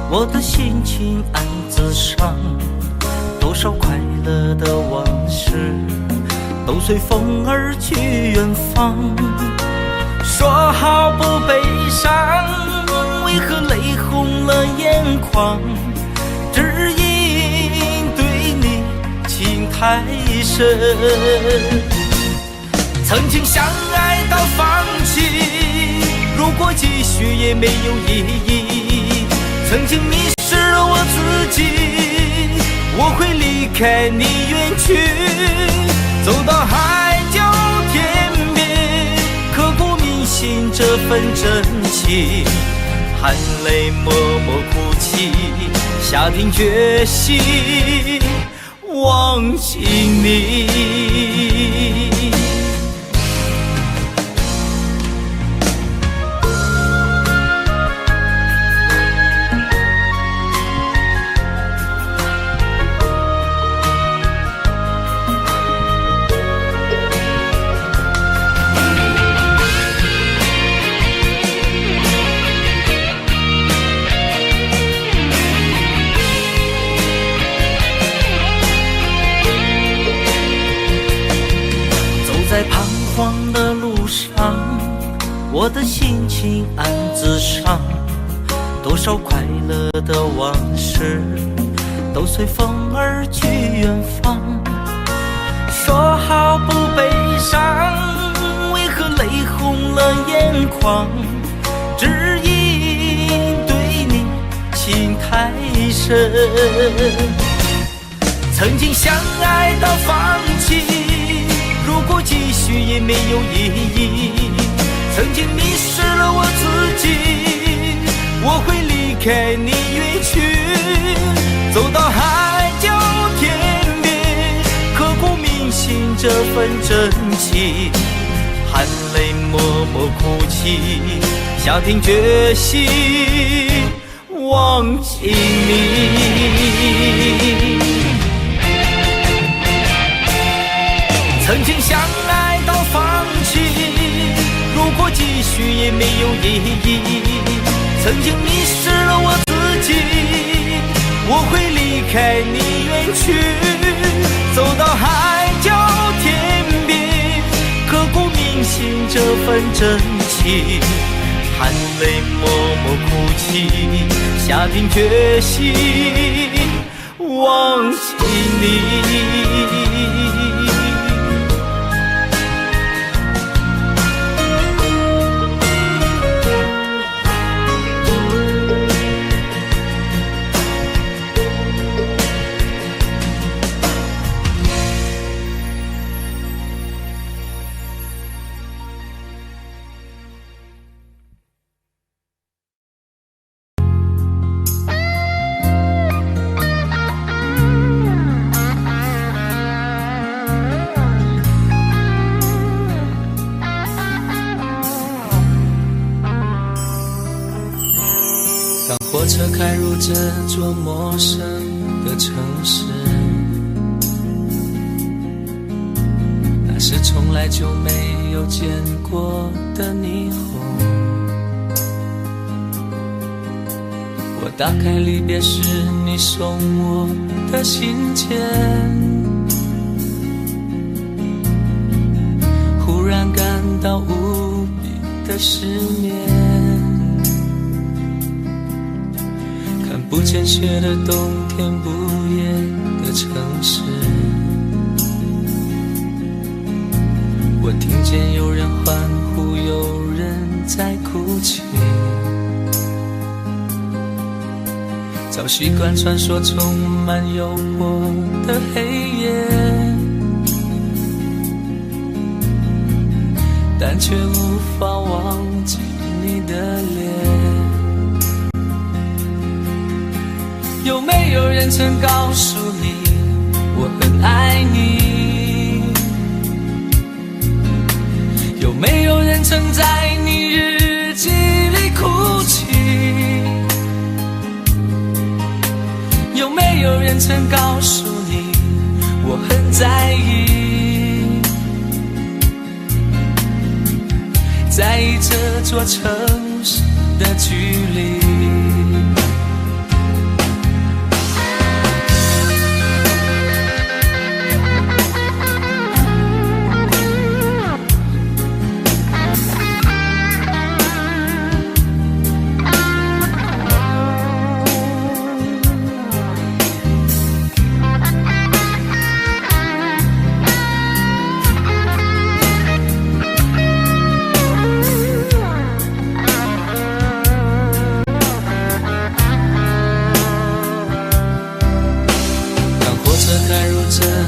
我的心情暗自伤，多少快乐的往事都随风而去远方。说好不悲伤，为何泪红了眼眶？只因对你情太深，曾经相爱到放弃，如果继续也没有意义。曾经迷失了我自己，我会离开你远去，走到海角天边，刻骨铭心这份真情，含泪默默哭泣，下定决心忘记你。在彷徨的路上，我的心情暗自伤，多少快乐的往事都随风而去远方。说好不悲伤，为何泪红了眼眶？只因对你情太深，曾经相爱到放弃，如果继续也没有意义。曾经迷失了我自己，我会离开你远去，走到海角天边，刻骨铭心这份真情，含泪默默哭泣，下定决心忘记你。曾经相爱到放弃，如果继续也没有意义。曾经迷失了我自己，我会离开你远去，走到海角天边，刻骨铭心这份真情，含泪默默哭泣，下定决心忘记你。火车开入这座陌生的城市，那是从来就没有见过的霓虹。我打开离别时你送我的信件，忽然感到无比的失眠。不见雪的冬天，不夜的城市，我听见有人欢呼，有人在哭泣。早习惯传说充满诱惑的黑夜，但却无法忘记你的脸。有没有人曾告诉你我很爱你？有没有人曾在你日记里哭泣？有没有人曾告诉你我很在意？在意这座城市的距离。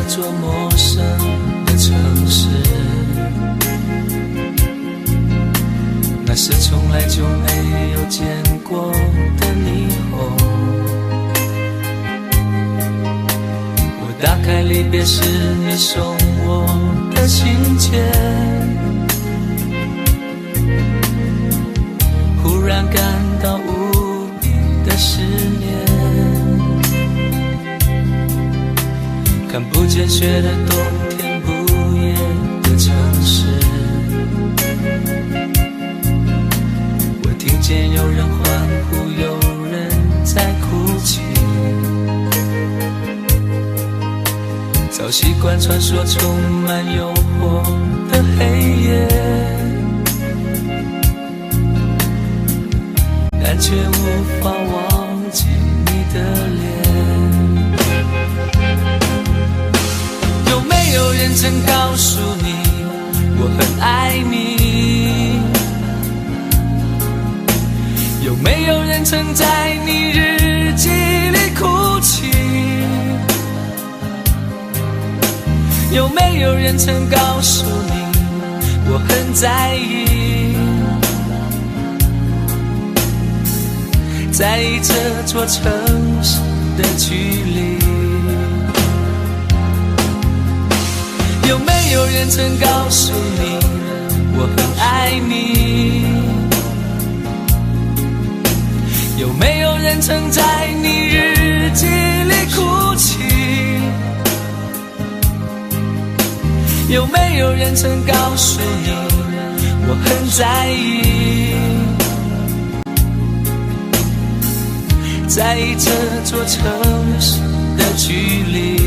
座陌生的城市，那是从来就没有见过的霓虹。我打开离别时你送我的信件，忽然感到无比的失眠。看不见雪的冬天，不夜的城市，我听见有人欢呼，有人在哭泣。早习惯穿梭充满诱惑的黑夜，但却无法忘记你的脸。有没有人曾告诉你我很爱你？有没有人曾在你日记里哭泣？有没有人曾告诉你我很在意？在意这座城市的距离。有没有人曾告诉你我很爱你？有没有人曾在你日记里哭泣？有没有人曾告诉你我很在意？在意这座城市的距离。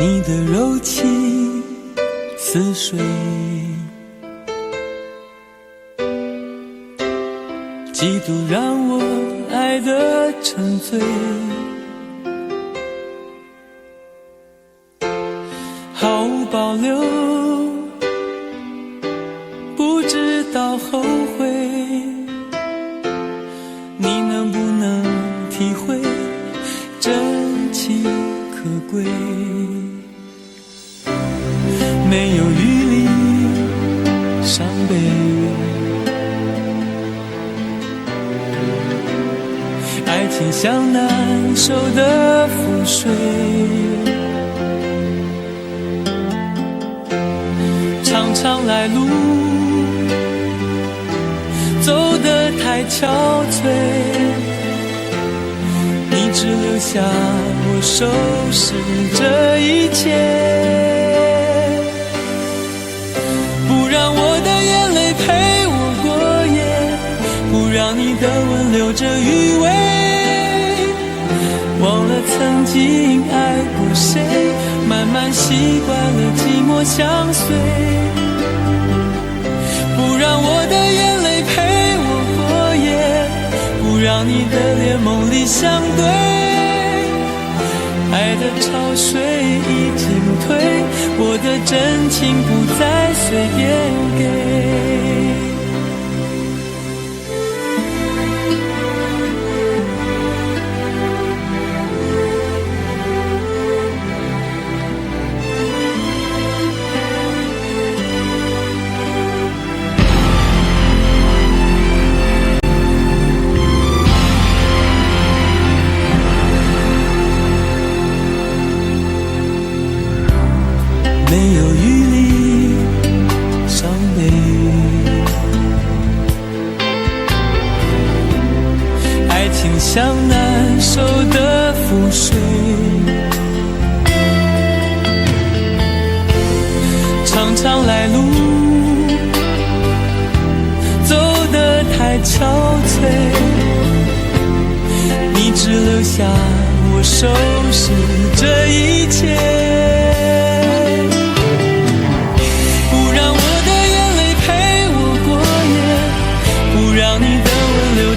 你的柔情似水，几度让我爱得沉醉，毫无保留，不知道后悔。你能不能体会真情可贵？没有余力伤悲，爱情像难收的覆水，长长来路走得太憔悴，你只留下我收拾这一切。的吻留着余味，忘了曾经爱过谁，慢慢习惯了寂寞相随，不让我的眼泪陪我过夜，不让你的脸梦里相对，爱的潮水已经退，我的真情不再随便给。没有余力伤悲，爱情像难收的覆水，长长来路走得太憔悴，你只留下我收拾这一切，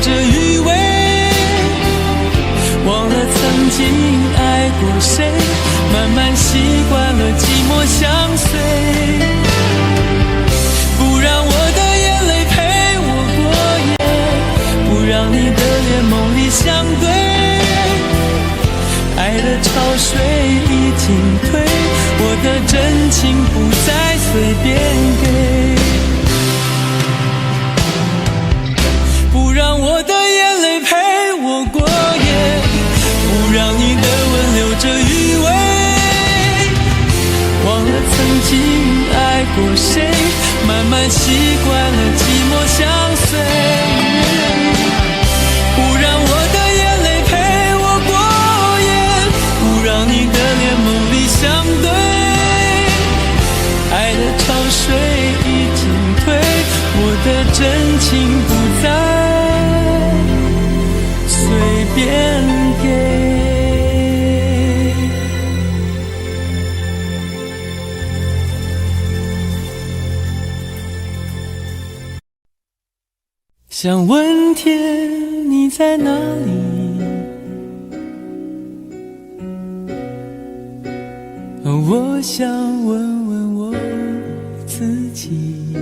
这余味，忘了曾经爱过谁，慢慢习惯了寂寞相随，不让我的眼泪陪我过夜，不让你的脸梦里相对，爱的潮水已经退，我的真情不再随便给，让我的眼泪陪我过夜，不让你的吻留着余味，忘了曾经爱过谁，慢慢习惯了寂寞相随，不让我的眼泪陪我过夜，不让你的脸梦里相对，爱的潮水已经退，我的真情不再随便给。想问天你在哪里，我想问问我自己，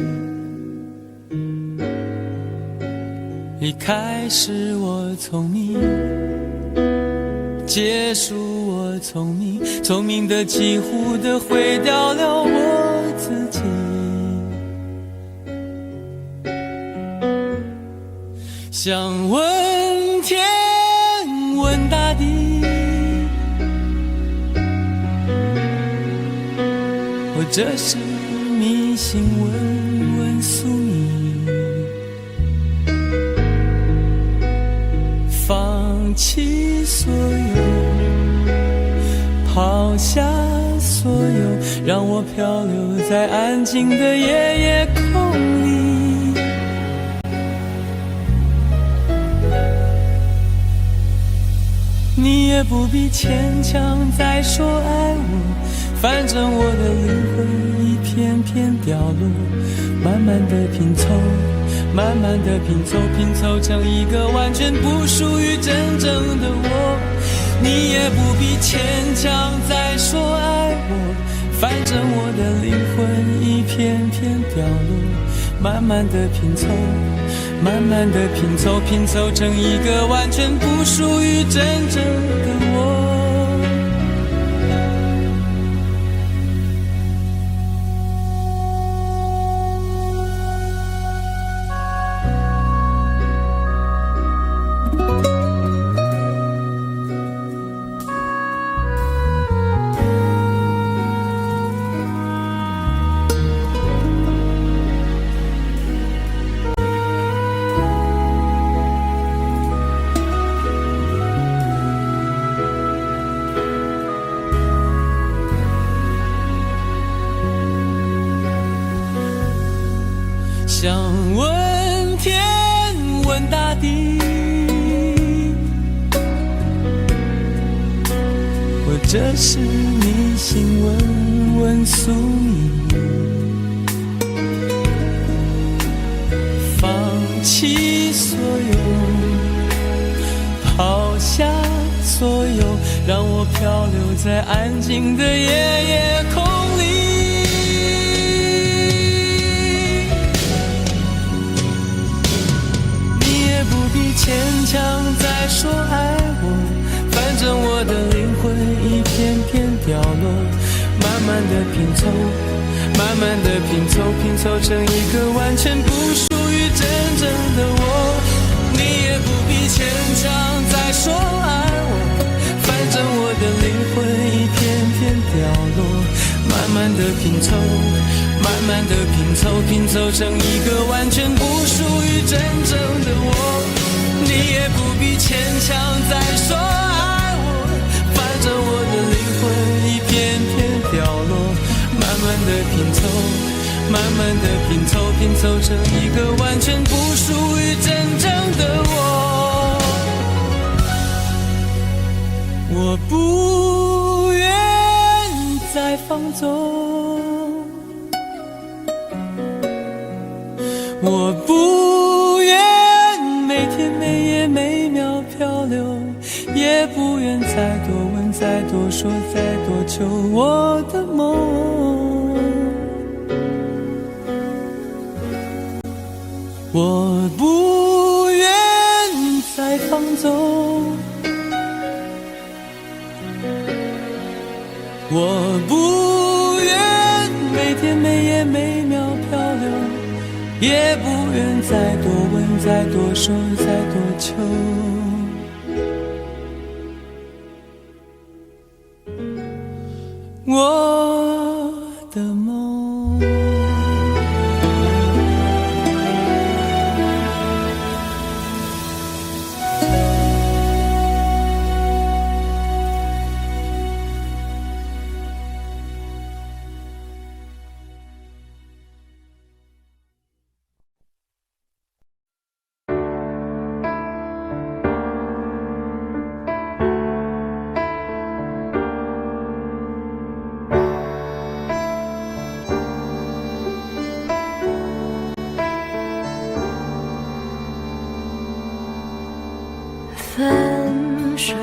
离开时我聪明，结束我聪明，聪明的几乎的毁掉了我自己。想问天问大地，或者是迷信问问宿命，放弃所有，抛下所有，让我漂流在安静的夜夜空里。你也不必牵强再说爱我，反正我的灵魂一片片掉落，慢慢的拼凑，慢慢的拼凑，拼凑成一个完全不属于真正的我。你也不必牵强再说爱我，反正我的灵魂一片片掉落，慢慢的拼凑，慢慢的拼凑，拼凑成一个完全不属于真正的我。想问天问大地，说这是你心问问宿命，放弃所有，抛下所有，让我漂流在安静的夜空里。你也不必牵强再说爱我，反正我的灵魂一片片掉落，慢慢的拼凑，慢慢的拼凑，拼凑成一个完全不属于真正的我。你也不必牵强再说爱我，反正我的灵魂一片片掉落，慢慢的拼凑，慢慢的拼凑，拼凑成一个完全不属于真正的我。你也不必牵强再说爱我，反正我的灵魂一片片掉落，慢慢的拼凑，慢慢的拼凑，拼凑成一个完全不属于真正的我。我不愿再放纵，我不愿每天每夜每秒漂流，也不愿再多问再多说再多求我的梦。我不愿再放纵，我不愿每天每夜每秒漂流，也不愿再多问再多说再多求我的梦。分手，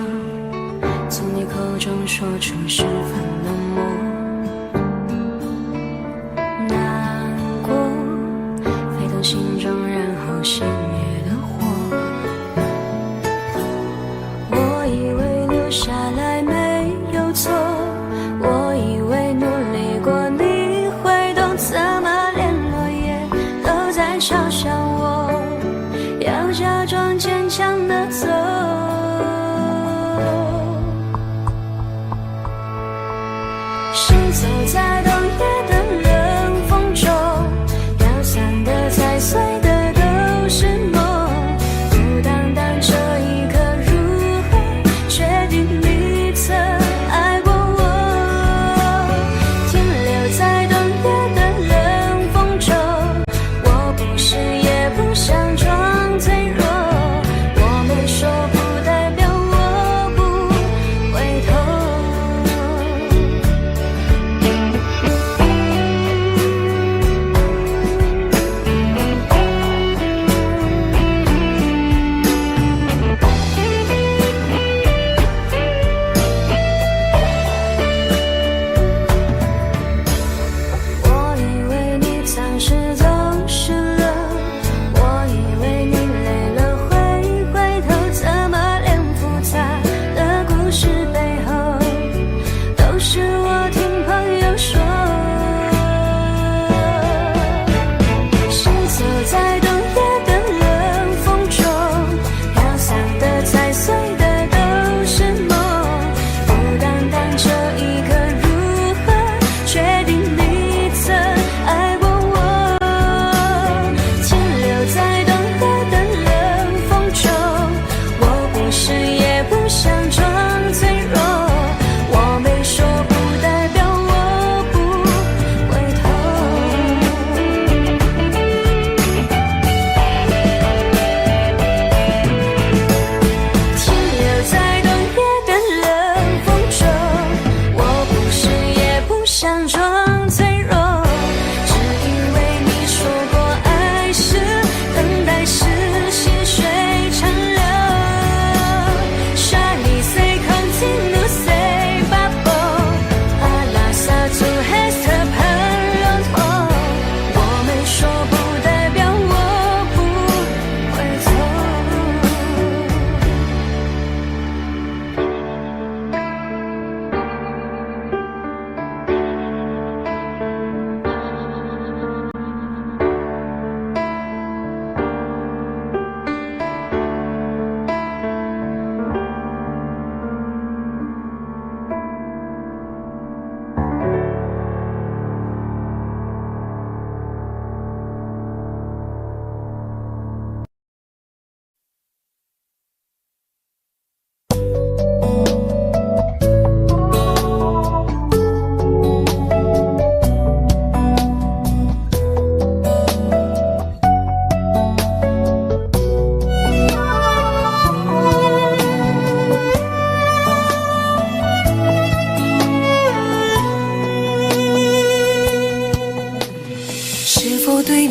从你口中说出十分冷漠，难过沸腾心中，然后熄灭的火。我以为留下来没有错，我以为努力过你会懂，怎么连落叶都在嘲笑我，要假装坚强的走。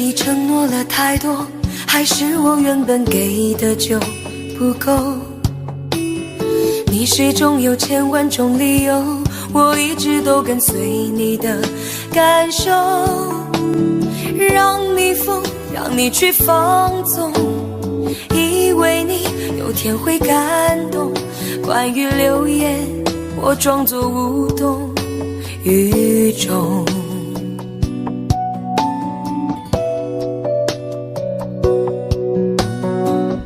你承诺了太多，还是我原本给的就不够？你始终有千万种理由，我一直都跟随你的感受，让你疯，让你去放纵，以为你有天会感动。关于流言，我装作无动于衷。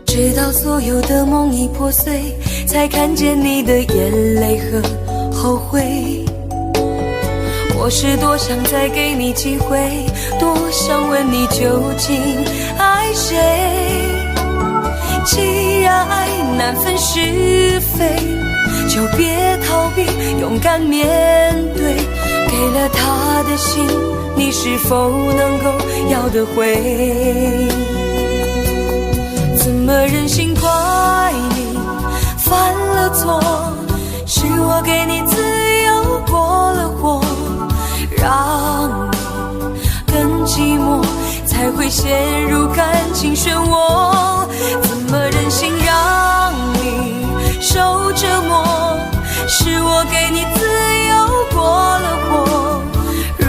直到所有的梦已破碎，才看见你的眼泪和后悔。我是多想再给你机会，多想问你究竟爱谁。既然爱难分是非，就别逃避，勇敢面对。给了他的心，你是否能够要得回？怎么忍心怪你犯了错？是我给你自由过了火，让你更寂寞，才会陷入感情漩涡。怎么忍心让你受折磨？是我给你自由过了火。如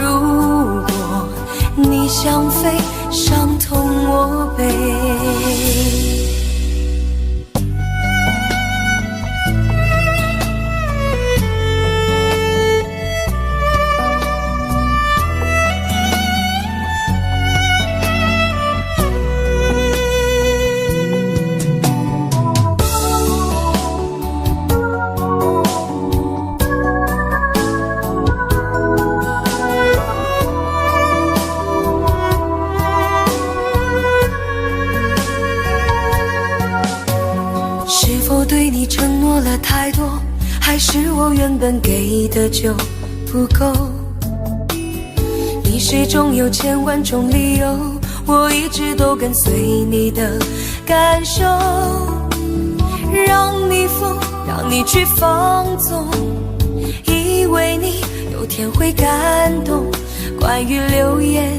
果你想飞，伤痛我背。对你承诺了太多，还是我原本给的就不够？你始终有千万种理由，我一直都跟随你的感受，让你疯，让你去放纵，以为你有天会感动。关于流言，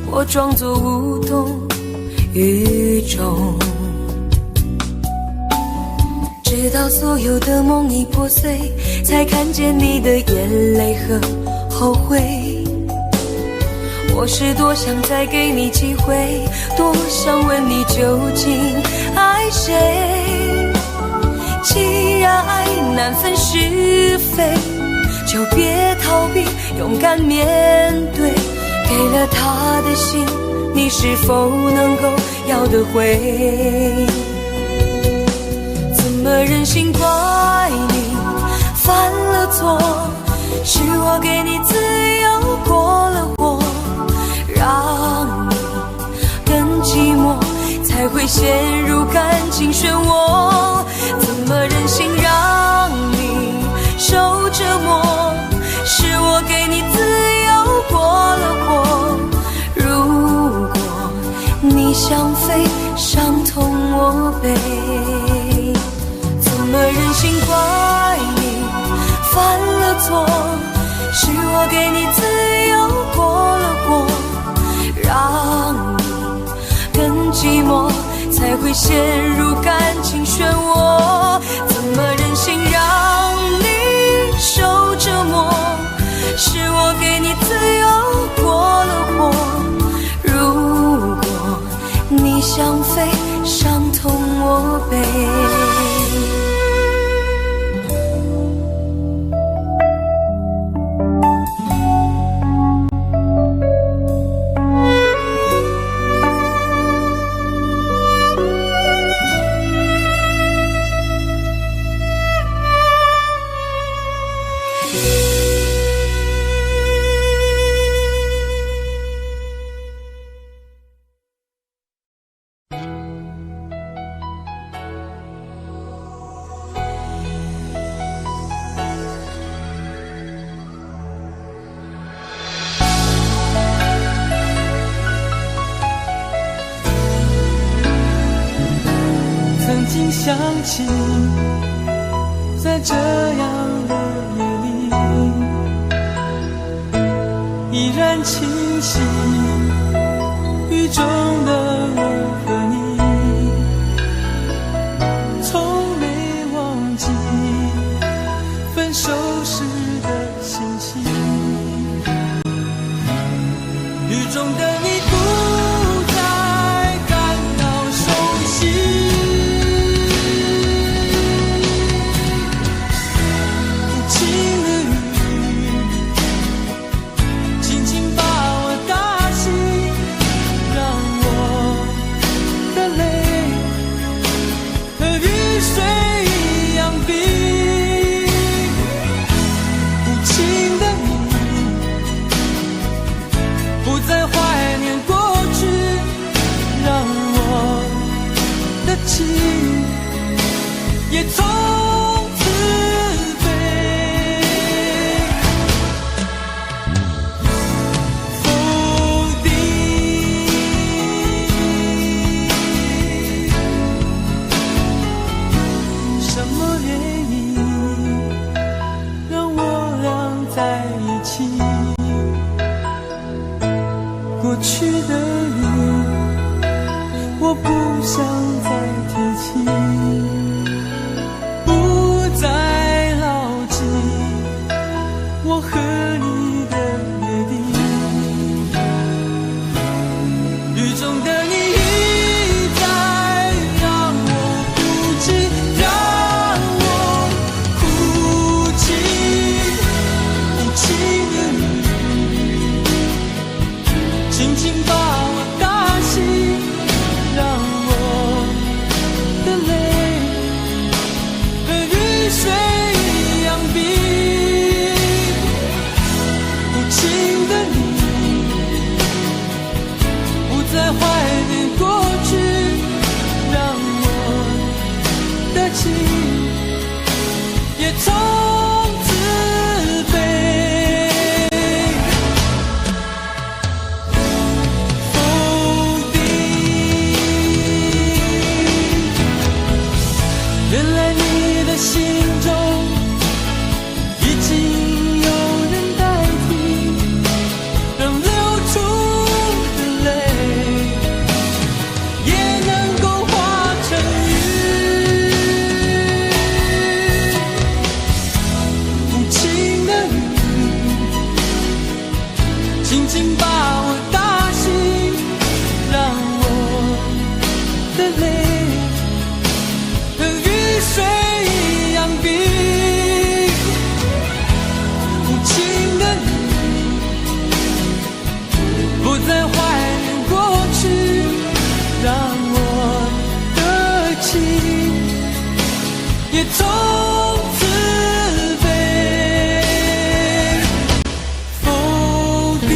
我装作无动于衷。直到所有的梦已破碎，才看见你的眼泪和后悔。我是多想再给你机会，多想问你究竟爱谁。既然爱难分是非，就别逃避，勇敢面对。给了他的心，你是否能够要得回？怎么忍心怪你犯了错？是我给你自由过了火，让你更寂寞，才会陷入感情漩涡。怎么忍心让你受折磨？是我给你自由过了火。如果你想飞，伤痛我背。怎么忍心怪你犯了错？是我给你自由过了火，让你更寂寞，才会陷入感情漩涡。怎么忍心让你受折磨？是我给你自由过了火。如果你想飞，伤痛我背。想起在这样的夜里，依然清晰，与中的我和你，从没忘记分手时的心情。雨中的你不再感到熟悉，无情的雨轻轻把我打醒，让我的泪和雨水一样冰。无情的你不再怀念过去，让我的情也从此被否定。什么原因让我俩在一起？过去的你，我不想再提起，不再牢记我和你的约定。雨中的你一再让我哭泣，让我哭泣，无情的你轻轻把我打醒，让我的泪和雨水一样冰。无情的你不再怀念过去，让我的情也从此被否定。原来你的心中已经有人代替，让流出的泪也能够化成雨。无情的雨轻轻把我打醒，让我的泪和雨水一样冰。无情的你不再怀念过去，让我的情也从此被否定。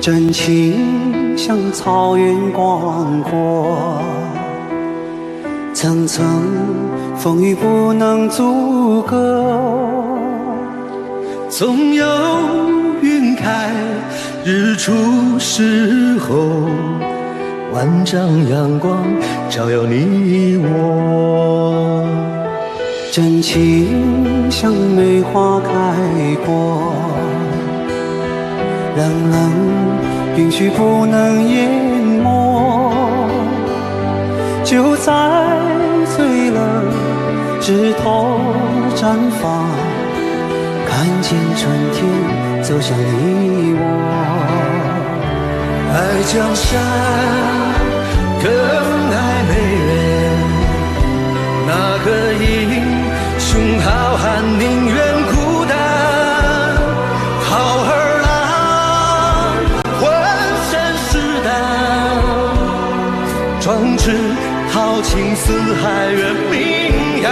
真情像草原广阔，层层风雨不能阻隔。总有云开日出时候，万丈阳光照耀你我。真情像梅花开过，冷冷允许不能淹没，就在最冷枝头绽放，看见春天走向你我。爱江山更爱美人，宁愿孤单。好儿郎，浑身是胆，壮志豪情四海远名扬。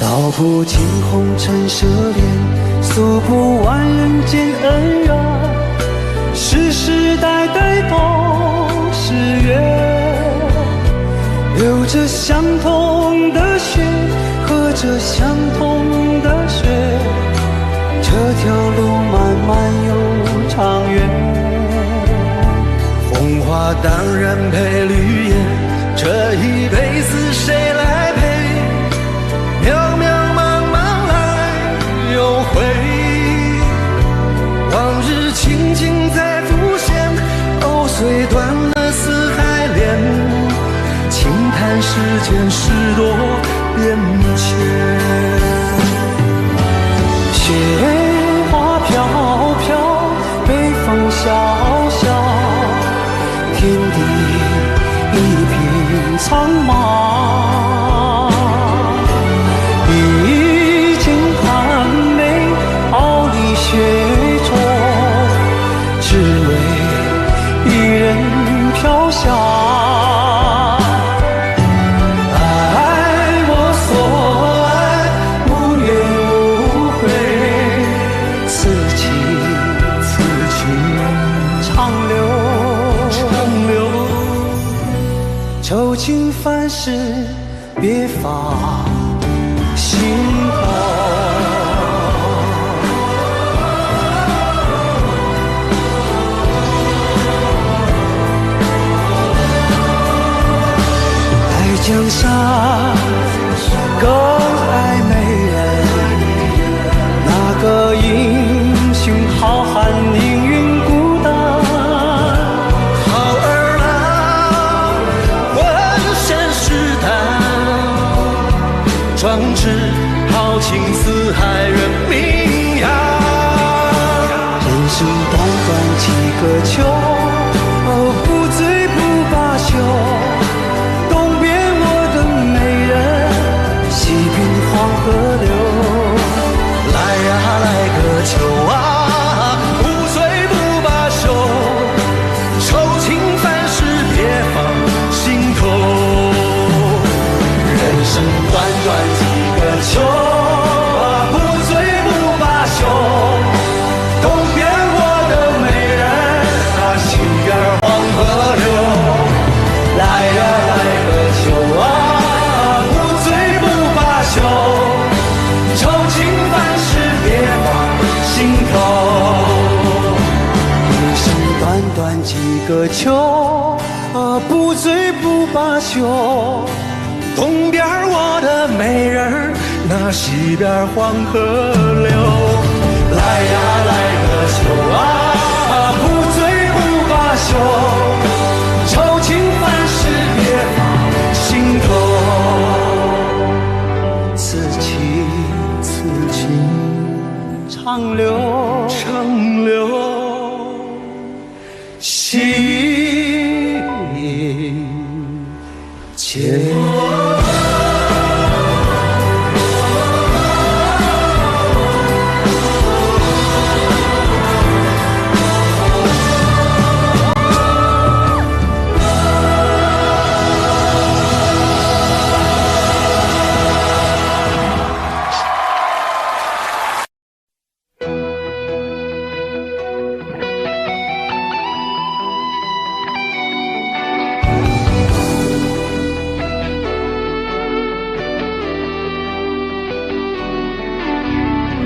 道不尽红尘奢恋，诉不完人间恩怨，世世代代都是缘，流着相同的血，喝着相同的水，这条路漫漫又长远。红花当然配绿叶，这一辈子谁来陪？渺渺茫茫来又回，往日情景再浮现，藕虽断了丝还连，轻叹世间事多变迁。雪花飘飘，北风萧萧，天地一片苍茫。雪中，只为一人飘香。爱我所爱，无怨无悔，此情长留，愁情烦事别放心头。江山更爱美人，那个英雄好汉宁愿孤单。好儿郎，浑身是胆，壮志豪情四海远名扬。人生短短几个秋，不醉不罢休。黄河流，来呀来个秋啊，不醉不罢休，愁情烦事别放心头。人生短短几个秋啊，不醉不罢休，东边我的美人，那西边黄河流，来呀来个秋啊，愁情烦事别放心头。人生短短几个秋，不醉不罢休。东边我的美人，那西边黄河流。来呀来个秋啊，不醉不罢休。愁情烦事别放心头。长留，心间。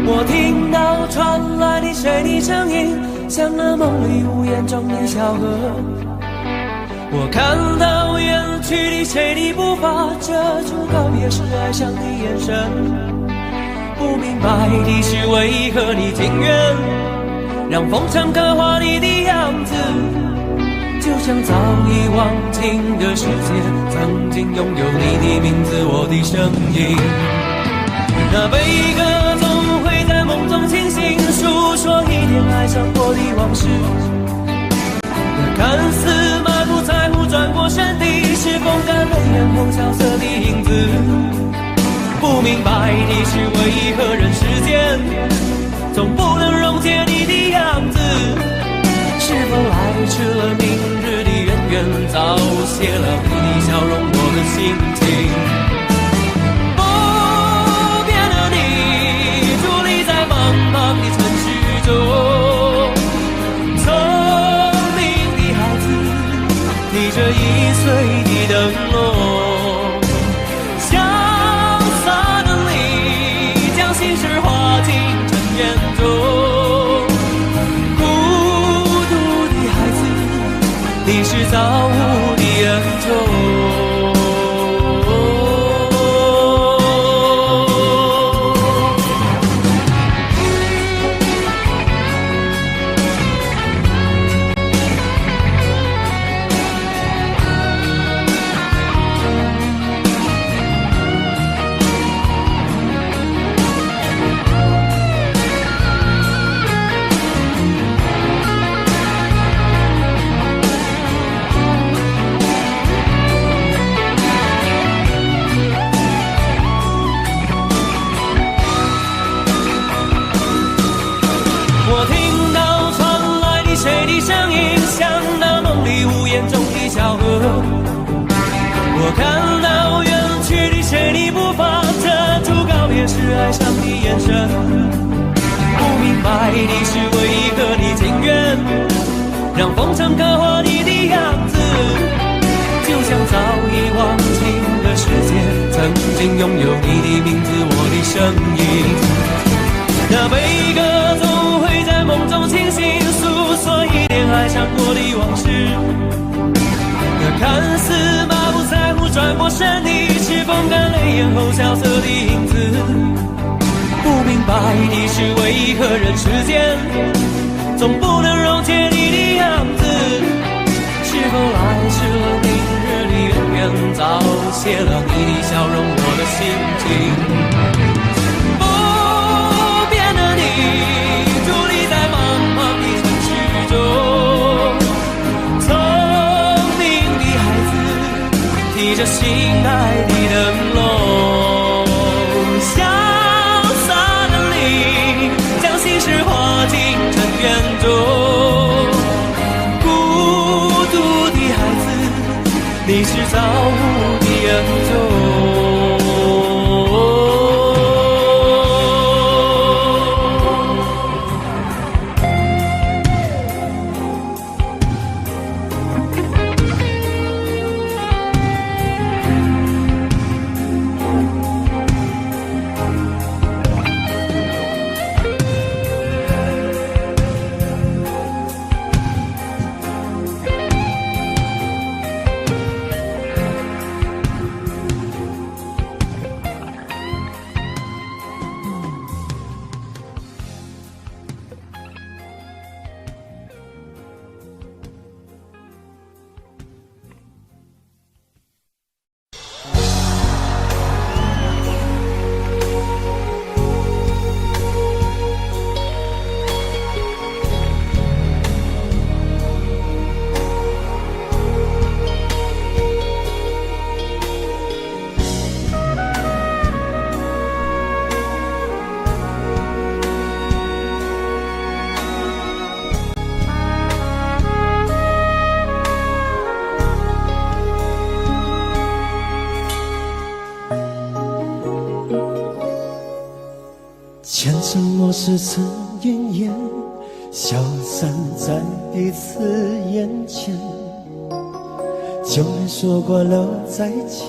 我听到传来的水的声音，像那梦里无言中的小河。我看到远去的谁的步伐，遮住告别时哀伤的眼神。不明白的是，为何你情愿让风尘刻画你的样子，就像早已忘情的世界，曾经拥有你的名字，我的声音。那悲歌总会在梦中清醒，数说一点爱上过的往事。看似满不在乎，转过身的是风干泪眼后萧瑟的影子。不明白你是为何人世间总不能溶解你的样子。是否来迟了明日的渊源，早谢了你的笑容，我的心情。不变的你，伫立在茫茫的城市中，聪明的孩子，提着易碎的灯笼，潇洒的你，将心事化进尘烟中。你是造物的恩宠。我听到传来的谁的声音，像那梦里屋檐中的小河。我看到远去的谁的步伐，遮住告别时哀伤的眼神。不明白你是为何你情愿让风尘刻画你的样子，就像早已忘情的世界，曾经拥有你的名字，我的声音。那悲歌总会在梦中清醒，诉说一点爱上过的往事。那看似满不在乎，转过身的是风干泪眼后萧瑟的影子。不明白你是为何人世间总不能溶解你的样子。是否来迟了明日的渊源，早谢了你的笑容，我的心情。伫立在茫茫的城市中，聪明的孩子，提着心爱的灯笼，潇洒的你，将心事化进尘缘中。孤独的孩子，你是造物的恩宠。前尘往事曾云烟，消散在彼此眼前。就连说过了再见，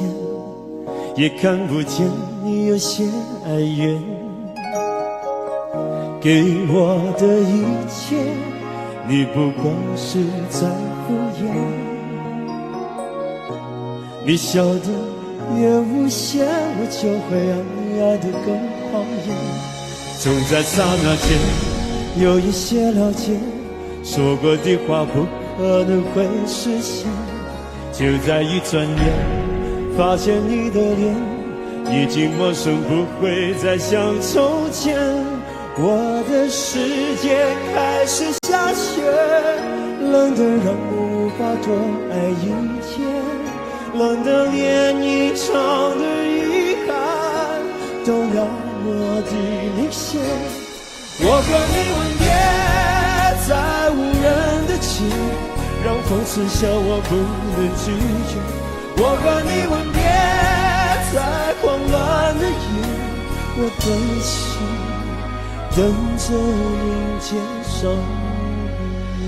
也看不见你有些哀怨。给我的一切，你不过是在敷衍。你笑得越无邪，我就会爱得更狂野。总在刹那间有一些了解，说过的话不可能会实现。就在一转眼，发现你的脸已经陌生，不会再像从前。我的世界开始下雪，冷得让我无法多爱一天，冷得连一场的遗憾都要抹地明显。我和你吻别在无人的街，让风痴笑我不能拒绝。我和你吻别在慌乱的夜，我的心等着迎接伤悲。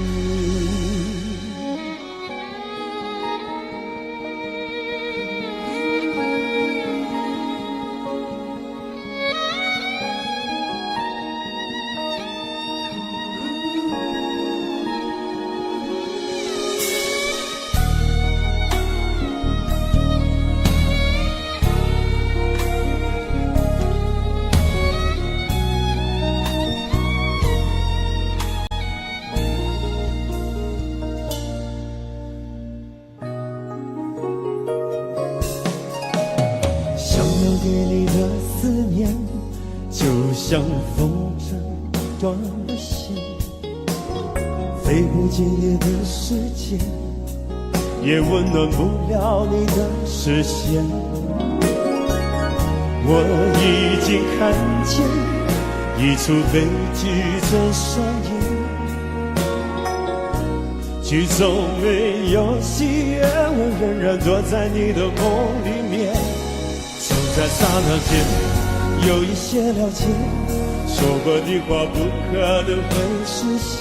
对你的思念，就像风筝断了线，飞不进你的世界，也温暖不了你的视线。我已经看见一出悲剧正上演，剧中没有喜悦，我仍然躲在你的梦里面。就在刹那间有一些了解，说过的话不可能会实现。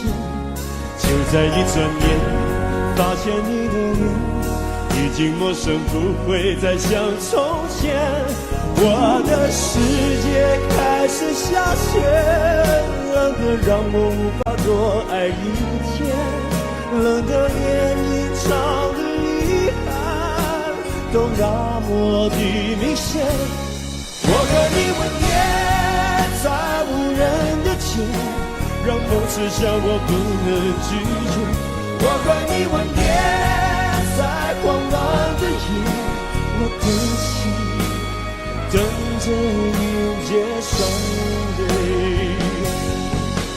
就在一转眼发现你的脸已经陌生，不会再像从前。我的世界开始下雪，冷得让我无法多爱一天，冷得连一场的遗憾都那么的明显。我和你吻别在无人的街，让风痴笑我不能拒绝。我和你吻别在慌乱的夜，我的心等着迎接伤悲。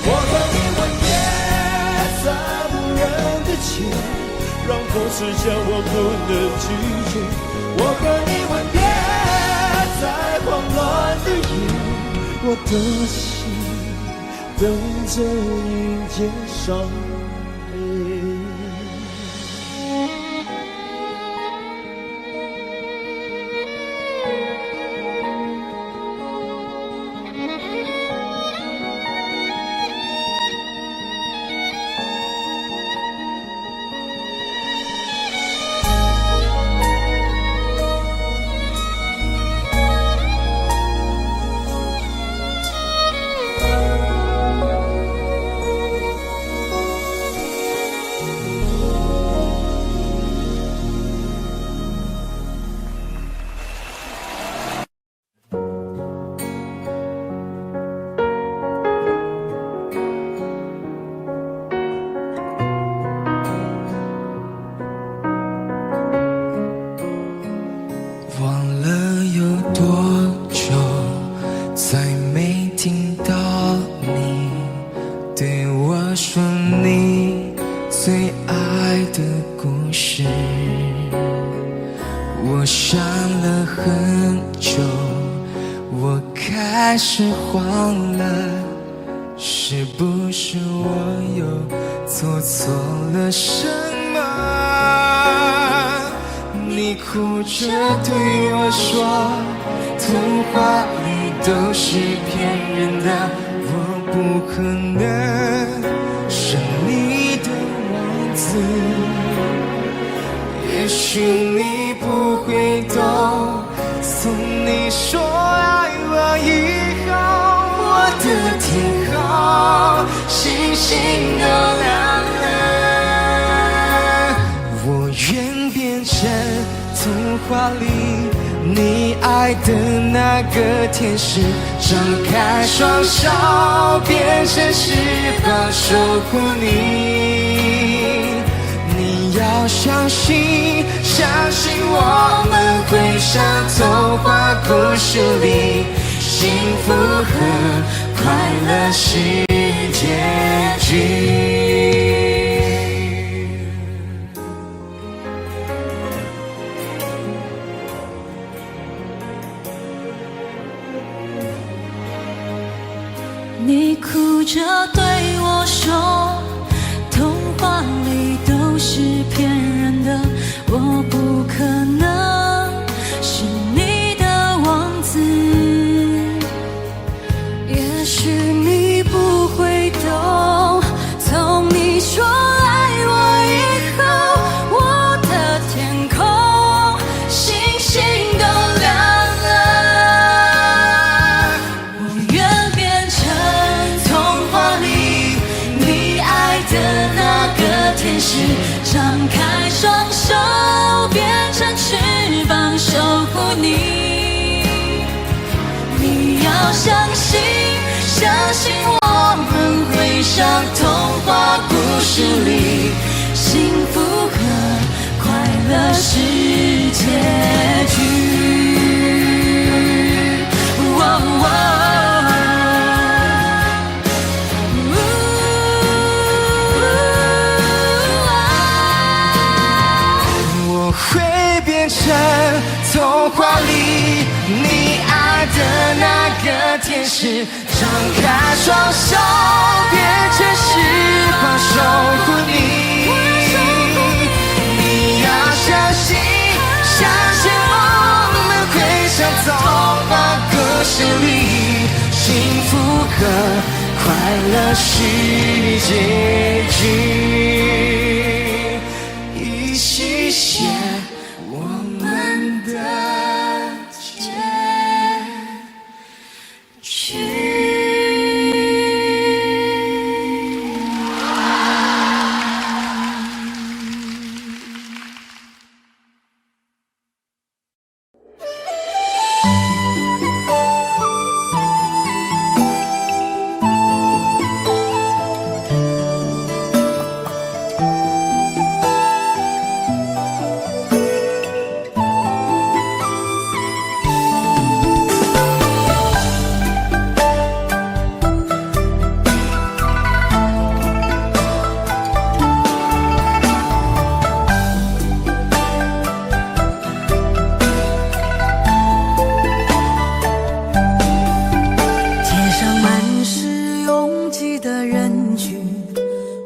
我和你吻别在无人的街，让风痴笑我不能拒绝。我和你吻别在慌乱的夜，我的心等着迎接伤悲。忘了有多久，再没听到你对我说你最爱的故事。我想了很久，我开始慌了，是不是我又做错了什么？你哭着对我说，童话里都是骗人的，我不可能是你的王子。也许你不会懂，从你说爱我以后，我的天空星星都亮了。我愿变成童话里你爱的那个天使，张开双手，变成翅膀守护你。你要相信，相信我们会像童话故事里，幸福和快乐是结局。你哭着对我说，童话里都是骗人的，我不可能是你的王子。也许你不会懂，从你说爱我以后，我的天空星星都亮了。我愿变成童话里你爱的那个天使，张开双手变成翅膀守护你。你要相信，相信我们会像童话故事里，幸福和快乐是结局。我会变成童话里你爱的那个天使，张开双手变成翅膀守护你。你要相信，相信我们会像童话故事里，幸福和快乐是结局，一起写我们的结局。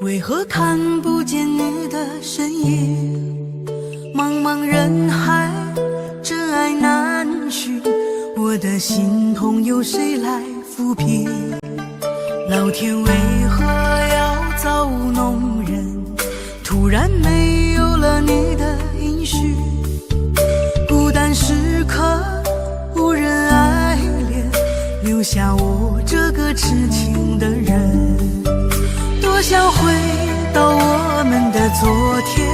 为何看不见你的身影？茫茫人海，真爱难寻，我的心痛由谁来抚平？老天为何要造物弄人？突然没有了你的音讯，孤单时刻无人爱怜，留下我这个痴情的人。多想回到我们的昨天，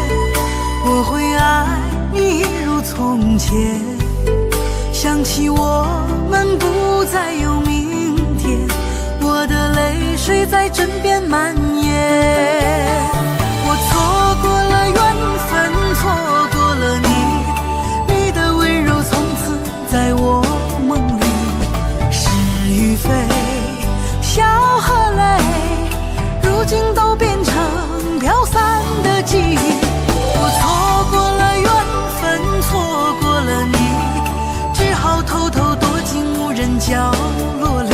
我会爱你一如从前。想起我们不再有明天，我的泪水在枕边蔓延。我错过了缘分，错过了你，你的温柔从此在我梦里。是与非，笑和泪，如今都变成飘散的记忆。我错过了缘分，错过了你，只好偷偷躲进无人角落里。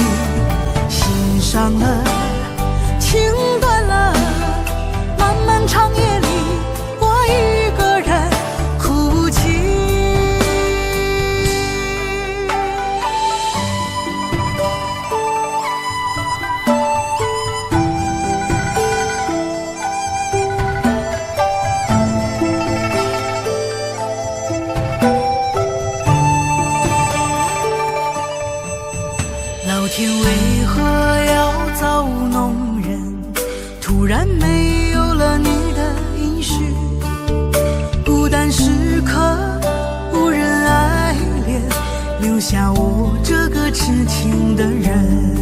心伤了，情断了，漫漫长夜里，我一个人哭泣。老天为何要造物弄人？突然没有了你的音讯，孤单时刻无人爱怜，留下我这个痴情的人。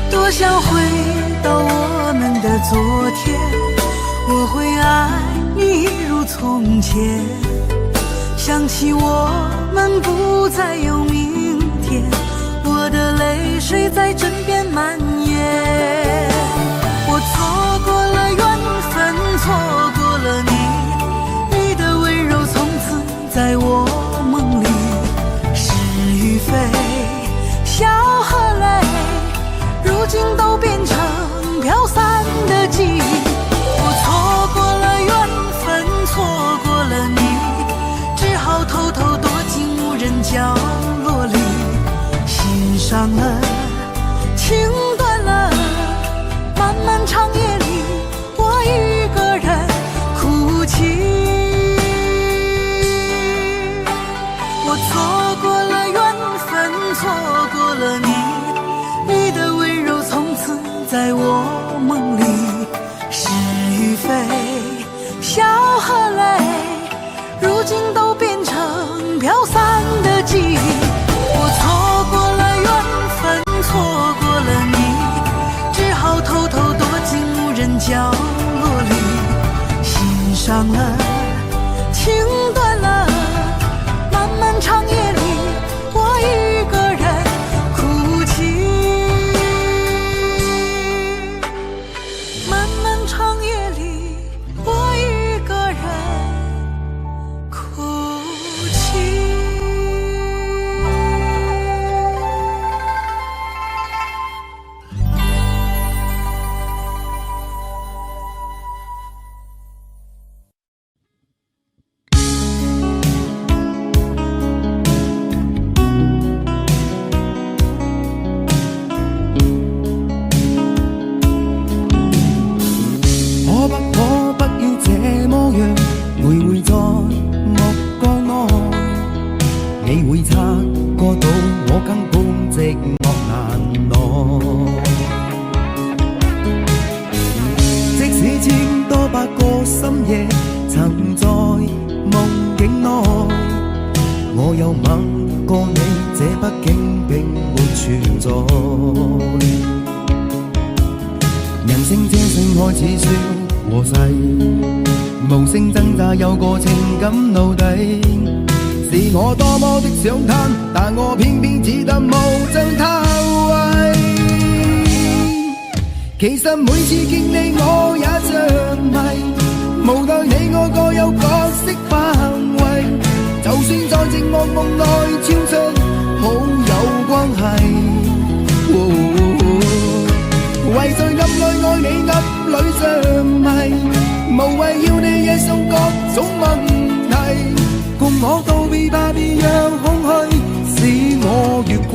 多想回到我们的昨天，我会爱你一如从前。想起我们不再有明天，我的泪泪水在枕边蔓延。我错过了缘分，错过了你，你的温柔从此在我梦里。是与非，笑和泪，如今都变成飘散的记忆。我错过了缘分，错过了你，只好偷偷躲进无人角落里。心伤了，情断了，漫漫长夜里，我一个人哭泣。我错过了缘分，错过了你，你的温柔从此在我梦里。是与非，笑和泪，如今都变成飘散的记忆。我错过了缘分，错过了你，只好偷偷躲进无人角落里。心伤了，情断了，漫漫长夜里，我一个人哭泣。漫漫长夜里，我一个人哭泣。想贪，但我偏偏只得無將他為。其實每次見你我也着迷，無奈你我各有角色範圍，就算在寂寞夢內超出好友關係。為在暗裏愛你暗裏着迷，無謂要你惹上各種問題。共我道別吧，別讓空虛使我越軌。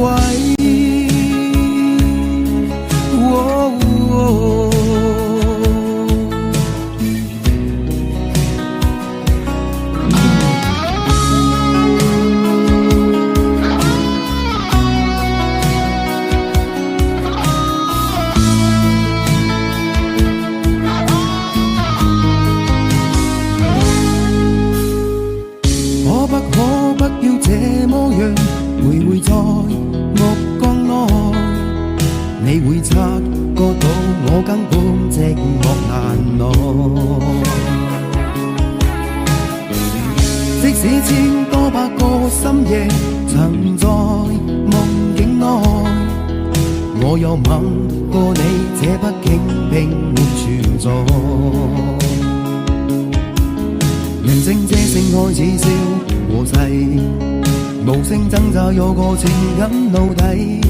有個情感奴隸，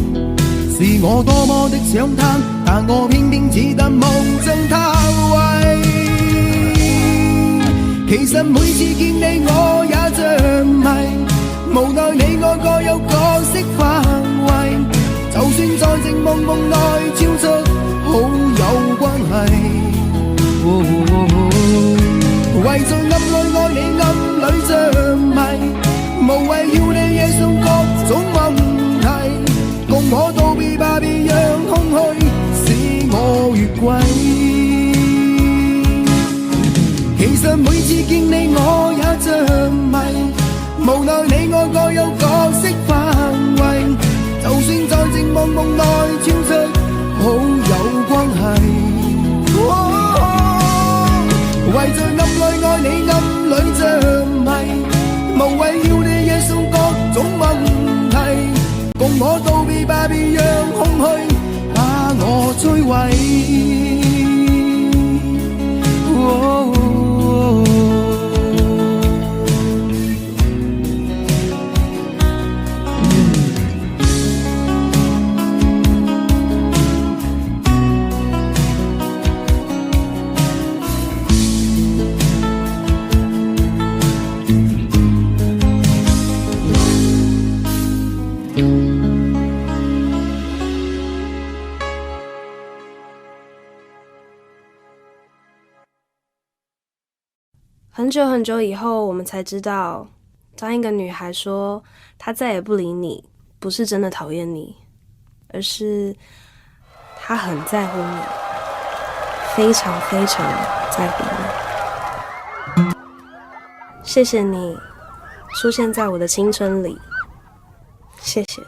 是我多麼的想貪，但我偏偏只得無將他為。其實每次見你我也着迷，無奈你我各有角色範圍，就算在寂寞夢內超出好友關係。為在暗裏愛你暗裏着迷，無謂要你惹上各種問題，共我道別吧，別讓空虛使我越軌。其實每次見你我也着迷，無奈你我各有角色範圍，就算在寂寞夢內超出好友關係。為在暗裏愛你暗裏着迷，無謂要你惹上各種問題，共我道別吧，別讓空慰。很久很久以后，我们才知道，当一个女孩说她再也不理你，不是真的讨厌你，而是她很在乎你，非常非常在乎你。谢谢你出现在我的青春里，谢谢。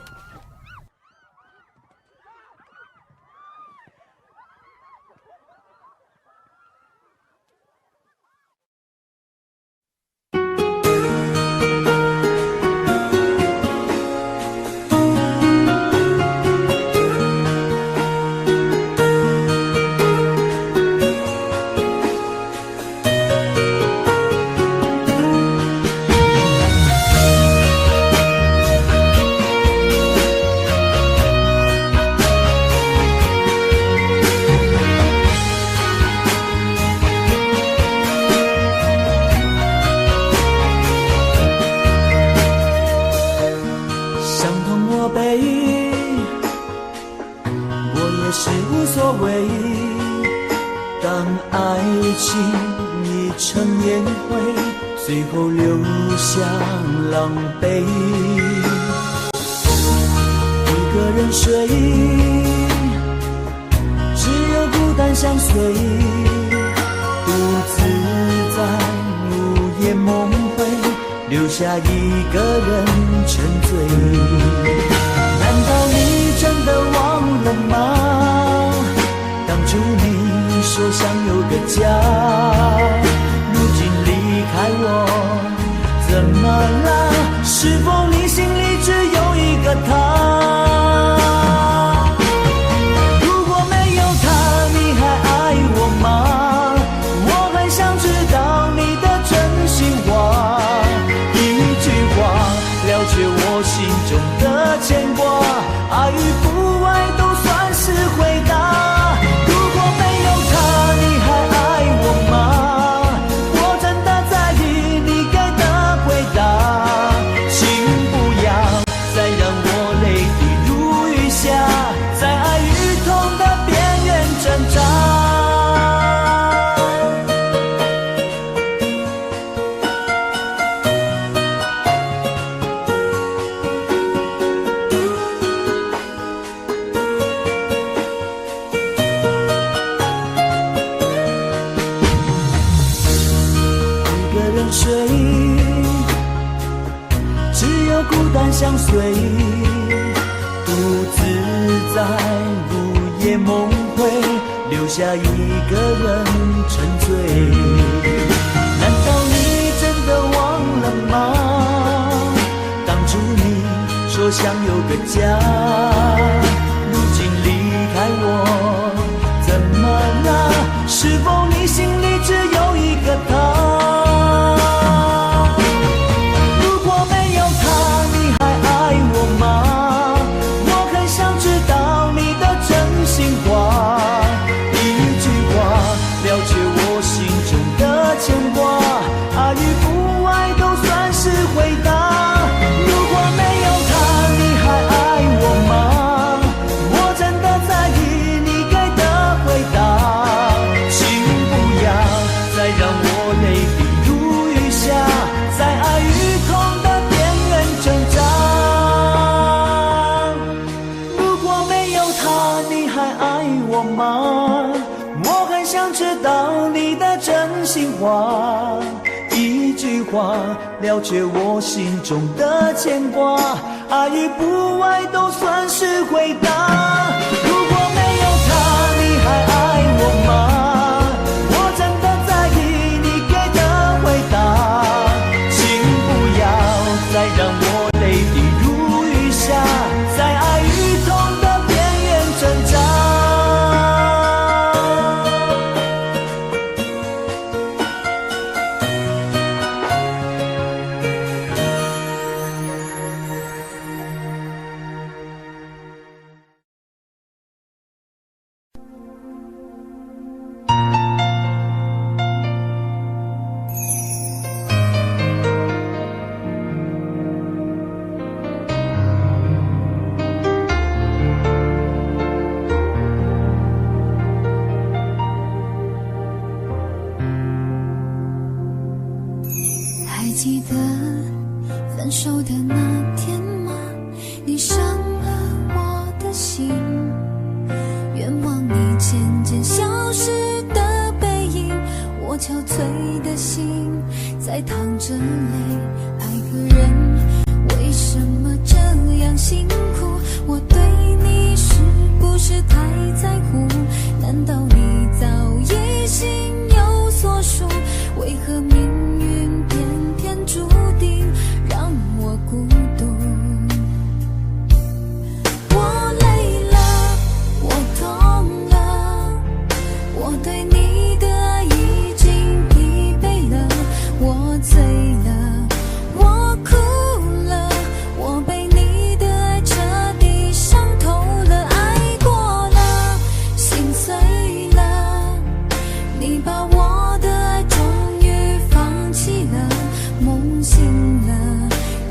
最后留下狼狈，一个人睡，只有孤单相随，独自在午夜梦回，留下一个人沉醉。难道你真的忘了吗？当初你说想有个家，爱我怎么了？是否你心里只有一个他？如果没有他，你还爱我吗？我很想知道你的真心话，一句话了却我心中的牵挂，爱与不爱都算是回答。如果没有他，你还爱我吗？相随，独自在午夜梦回，留下一个人沉醉。难道你真的忘了吗？当初你说想有个家，如今离开我，怎么了？是否你心里只有一个他？一句话了却我心中的牵挂，爱与不爱都算是回答。如果没有他，你还爱我吗？我真的在意你给的回答，请不要再让我泪滴如雨下，在爱与痛的边缘挣扎。分手的那天吗？你伤了我的心，愿望你渐渐消失的背影，我憔悴的心在淌着泪。爱个人为什么这样辛苦？我对你是不是太在乎？难道你早已心有所属？为何命运偏偏注定让我孤独？我累了，我痛了，我对你的爱已经疲惫了，我醉了，我哭了，我被你的爱彻底伤透了，爱过了，心碎了，你把我的爱终于放弃了，梦醒了，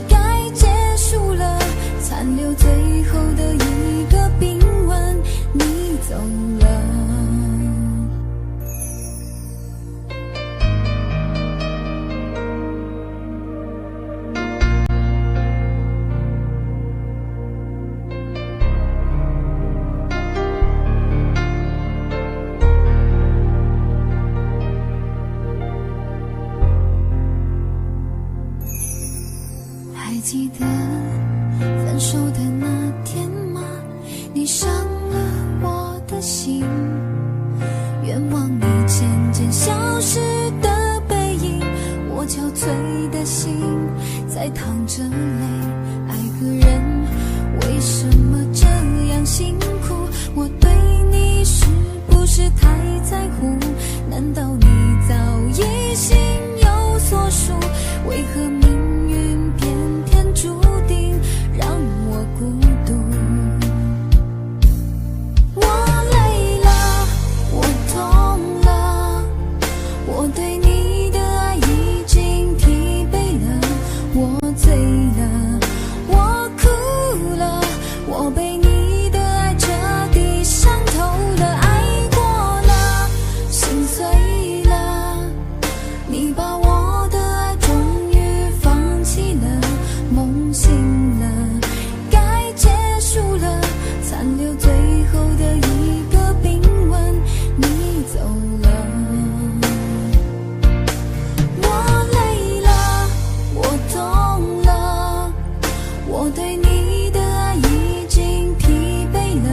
该结束了，残留最后的一个冰吻，你走了。还记得分手的那天吗？你伤了我的心，愿望你渐渐消失的背影，我憔悴的心在淌着泪。爱个人为什么这样辛苦？我对你是不是太在乎？难道你早已心有所属？为何命运偏偏注定让我孤独？我累了，我痛了，我对你的爱已经疲惫了，我醉了，我哭了，我被你的爱彻底伤透了，爱过了，心碎了，你把我的爱终于放弃了，梦醒了，该结束了，残留最后的一个冰吻，你走了。我累了，我痛了，我对你的爱已经疲惫了，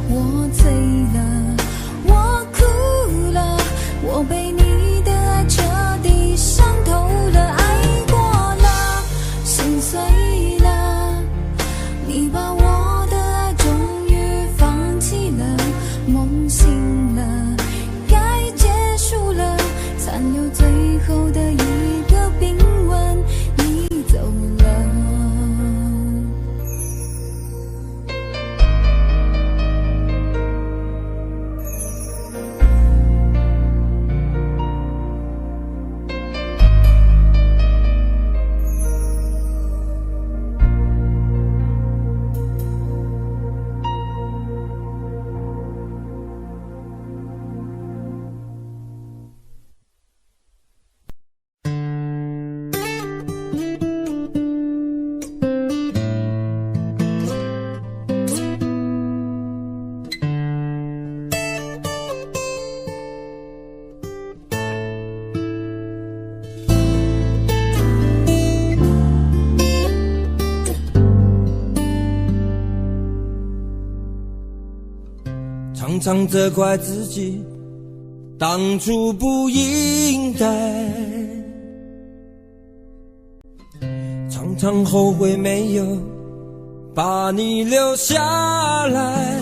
我醉了，我哭了，我被你的爱彻底伤透了，爱过了，心碎了，你把我的爱终于放弃了，梦醒了，该结束了，残留最后的一个冰吻，你走了。常常责怪自己当初不应该，常常后悔没有把你留下来。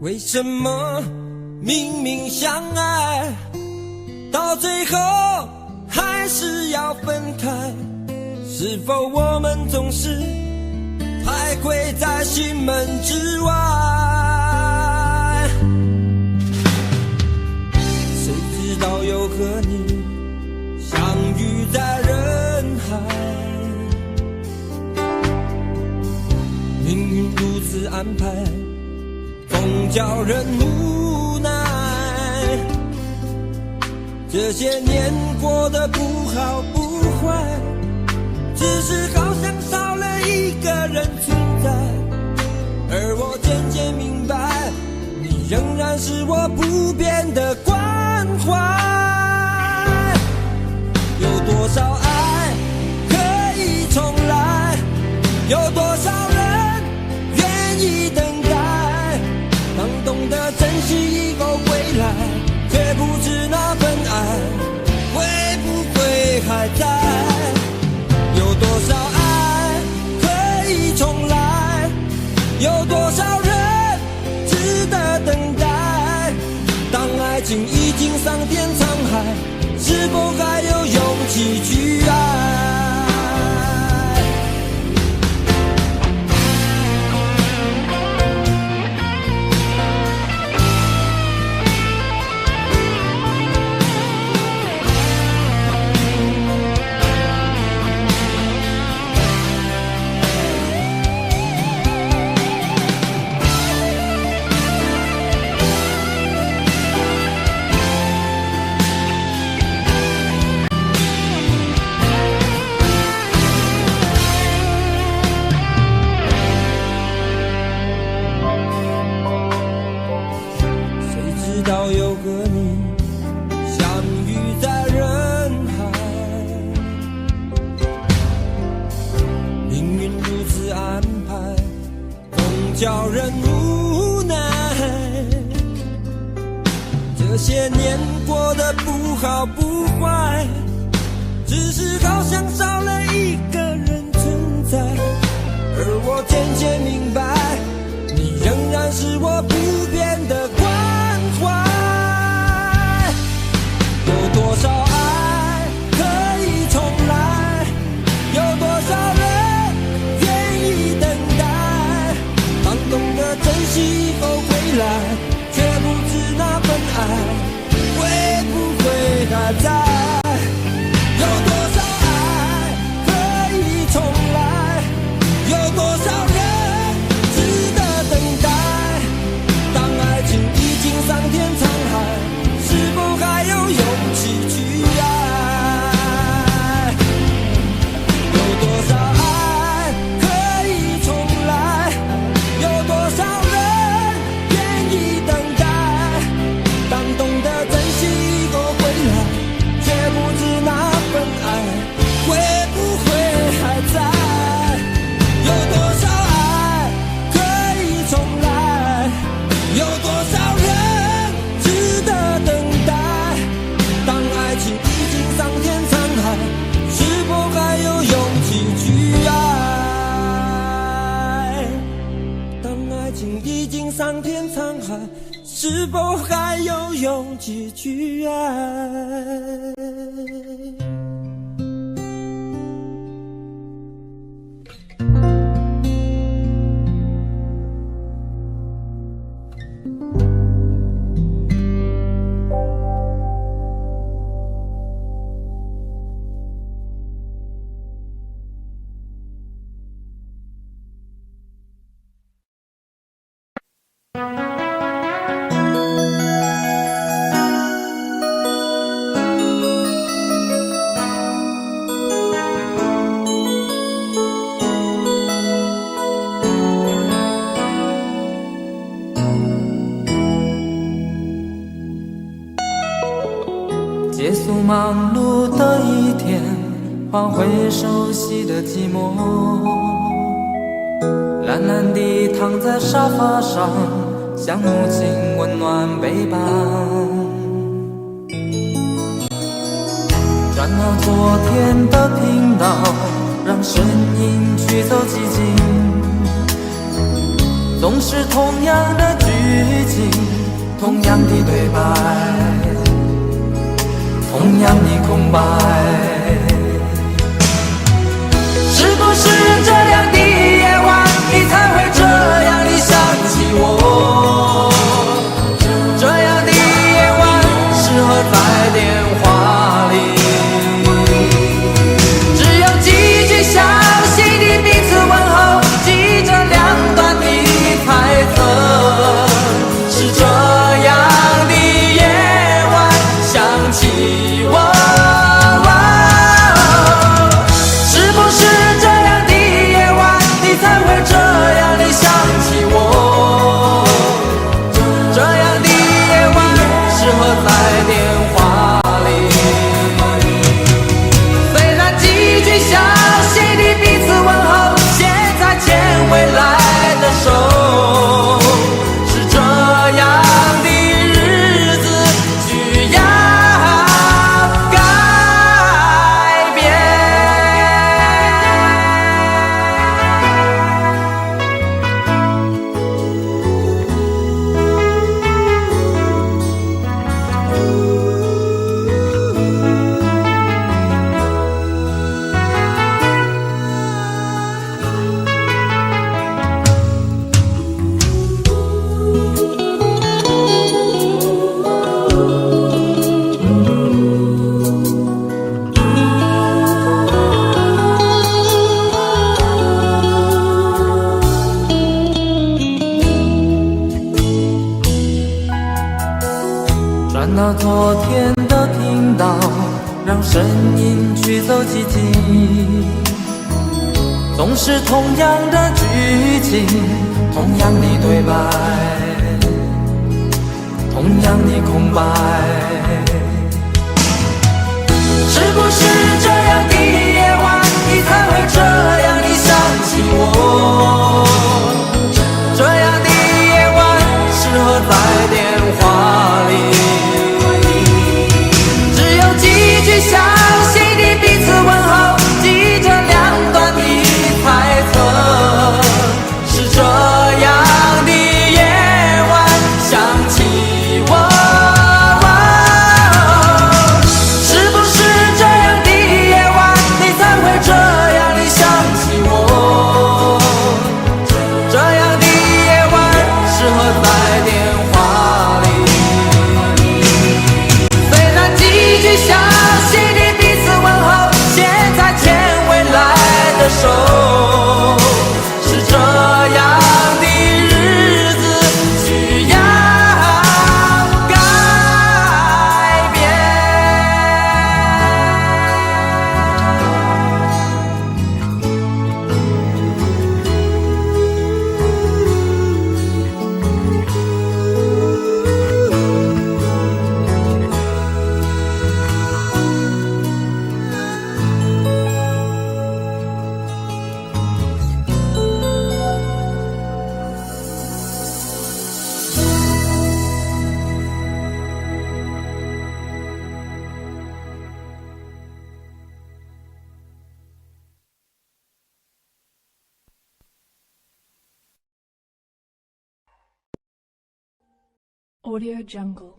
为什么明明相爱，到最后还是要分开？是否我们总是徘徊在心门之外？谁知道又和你相遇在人海，命运如此安排，总叫人无奈。这些年过得不好不坏，是我不变的关怀。有多少爱可以重来？有多少人愿意等待？当懂得珍惜以后回来，却不知那份爱会不会还在？有多少爱可以重来？有多少人值得等待？当爱情已经桑田沧海，是否还有勇气去爱？有个你相遇在人海，命运如此安排，总叫人无奈。这些年过得不好不坏，只是好像少了一个人存在。而我渐渐明白，你仍然是我不变的关怀。有多少爱可以重来？有多少人愿意等待？当懂得珍惜以后回来，却不知那份爱会不会还在？有多少爱可以重来？有多少人值得等待？当爱情已经桑田沧海，是否还有勇气去爱？有多少爱可以重来？有多少人愿意等待？当懂得珍惜以后回来，却不知那份爱会不会还在？有多少爱可以重来？有多少人值得等待？当爱情已经桑田沧海，是否还有勇气去爱？当爱情已经桑田沧海，是否还有勇气去爱？结束忙碌的一天，换回熟悉的寂寞，懒懒地躺在沙发上，像母亲温暖背包。转到昨天的频道，让声音驱走寂静，总是同样的剧情，同样的对白，同样的空白。是不是这样的夜晚，你才会这样地想起我？这样的夜晚适合在电话里，只有几句详细的彼此问候，记着两端的猜测。是这样的夜晚想起我。把昨天都听到，让声音驱走寂静。总是同样的剧情，同样的对白，同样的空白。是不是这样的夜晚，你才会这样的想起我？这样的夜晚适合在电话里，只有几句详细的彼此问候，记着两端的猜测。是这样的夜晚想起我。Audio Jungle.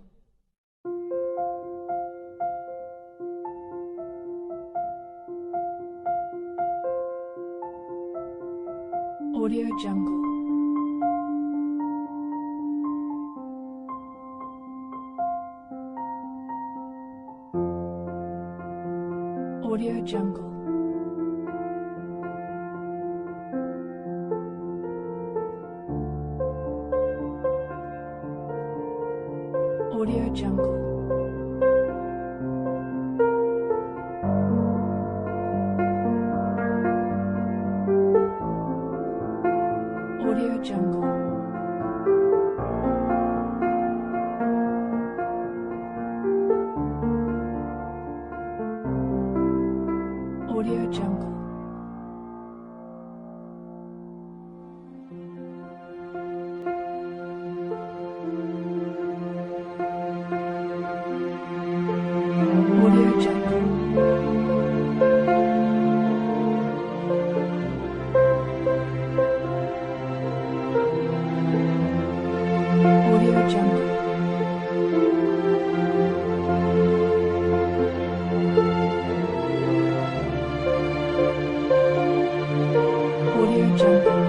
Audio Jungle. Audio Jungle. Audio Jungle. Audio Jungle. Audio Jungle. Audio Jungle. Audio Jungle. Audio Jungle. Audio Jungle. Audio Jungle.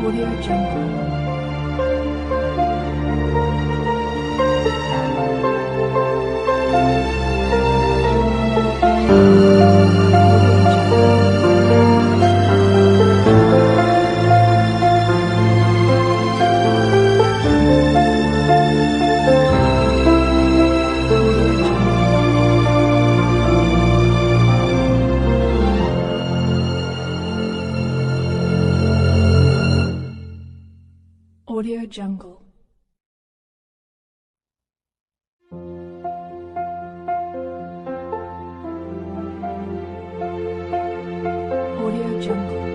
Audio Jungle. Audio Jungle. Audio Jungle.